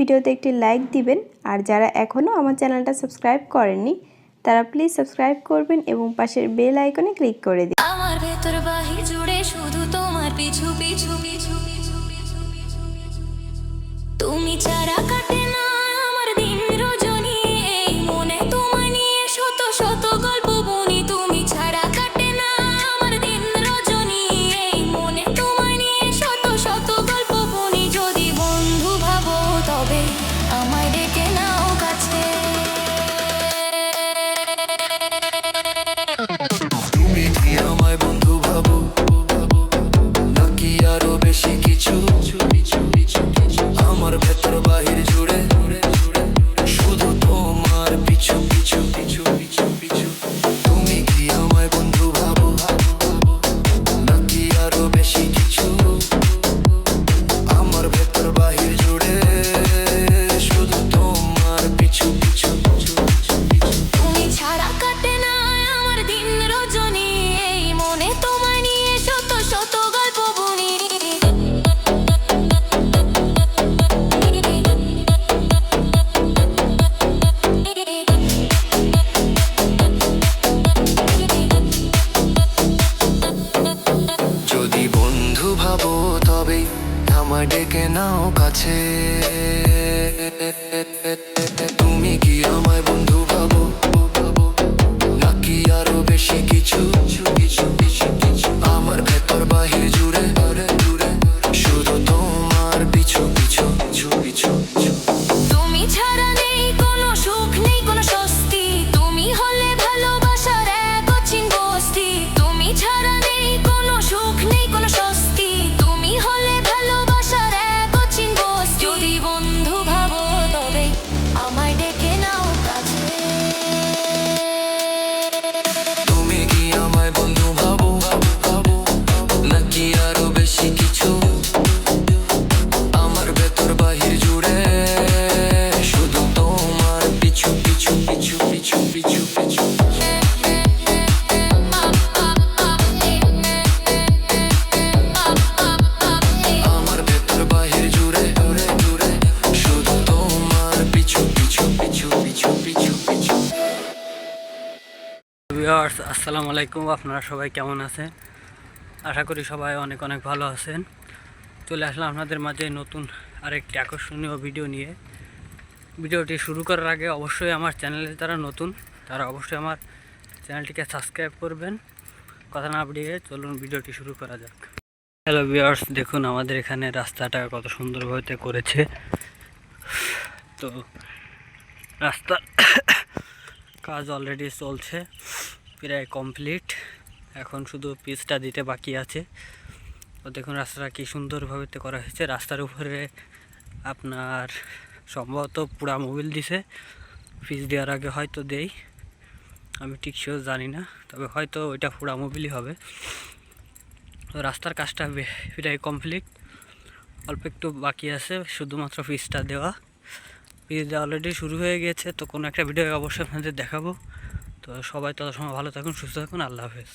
ভিডিওতে একটি লাইক দিবেন। আর যারা এখনও আমার চ্যানেলটা সাবস্ক্রাইব করেননি তারা প্লিজ সাবস্ক্রাইব করবেন এবং পাশের বেল আইকনে ক্লিক করে দিন। আমার ভেতর বাহির জুড়ে শুধু তোমার পিছু পিছু পিছু তুমি ছাড়া কাটে না আমার দিন রজনী, এই মনে তোমায় নিয়ে শত শত গল্প বুনি। তুমি ছাড়া কাটে না আমার দিন রজনী, এই মনে তোমায় নিয়ে শত শত গল্প বুনি। যদি বন্ধু ভাবো তবে আমায় ডেকে নাও কাছে। তুমি কি আমায় বন্ধু ভাবো নাকি আরো বেশি কিছু? আমার ভেতর বাহির জুড়ে শুধু তোমার পিছু পিছু পিছু পিছু পিছু। তুমি কি আমায় বন্ধু ভাবো নাকি আরো বেশি কিছু? আমার ভেতর বাহির জুড়ে শুধু তোমার পিছু পিছু পিছু পিছু। তুমি ছাড়া কাটে না আমার দিন রজনী, এই মনে তোমায় নিয়ে শত শত গল্প বুনি। যদি বন্ধু ভাবো তবে আমায় ডেকে নাও কাছে। তুমি কি আমায় বন্ধু ভাবো নাকি আরো বেশি কিছু? আমার ভেতর বাহির জুড়ে শুধু তোমার পিছু পিছু পিছু পিছু। তুমি ছাড়া নেই কোনো সুখ, নেই কোনো স্বস্তি, তুমি হলে ভালোবাসার এক অচিন বস্তি। তুমি ছাড়া নেই কোনো সুখ, নেই কোনো স্বস্তি, তুমি হলে ভালোবাসার এক অচিন বস্তি। যদি বন্ধু ভাবো তবে আমায় ডেকে নাও কাছে। তুমি কি আমায় বন্ধু ভাবো নাকি আরো বেশি কিছু? আমার ভেতর বাহির জুড়ে শুধু তোমার পিছু পিছু পিছু পিছু পিছু পিছু। আমার ভেতর বাহির জুড়ে শুধু তোমার পিছু পিছু পিছু পিছু পিছু পিছু। ভিউয়ার্স, আসসালামু আলাইকুম। আপনারা সবাই কেমন আছেন? আশা করি সবাই অনেক অনেক ভালো আছেন। চলে আসলাম আপনাদের মাঝে নতুন আরেকটি আকর্ষণীয় ভিডিও নিয়ে। ভিডিওটি শুরু করার আগে অবশ্যই আমার চ্যানেলে যারা নতুন তারা অবশ্যই আমার চ্যানেলটিকে সাবস্ক্রাইব করবেন। কথা না বাড়িয়ে চলুন ভিডিওটি শুরু করা যাক। হ্যালো ভিউয়ার্স, দেখুন আমাদের এখানে রাস্তাটা কত সুন্দরভাবে করেছে। তো রাস্তার কাজ অলরেডি চলছে, প্রায় কমপ্লিট। এখন শুধু পিচটা দিতে বাকি আছে। তো দেখুন রাস্তাটা কি সুন্দরভাবে করা হয়েছে। রাস্তার উপরে আপনার সম্ভবত পুরা মোবিল দিছে, পিচ দেওয়ার আগে হয়তো দেই, আমি ঠিক সেও জানি না, তবে হয়তো ওইটা পুরা মোবিলই হবে। তো রাস্তার কাজটা প্রায় কমপ্লিট, অল্প একটু বাকি আছে শুধুমাত্র পিচটা দেওয়া। পিচ দেওয়া অলরেডি শুরু হয়ে গেছে। তো কোনো একটা ভিডিও অবশ্যই আপনাদের দেখাবো। তো সবাই তত সময় ভালো থাকুন, সুস্থ থাকুন। আল্লাহ হাফেজ।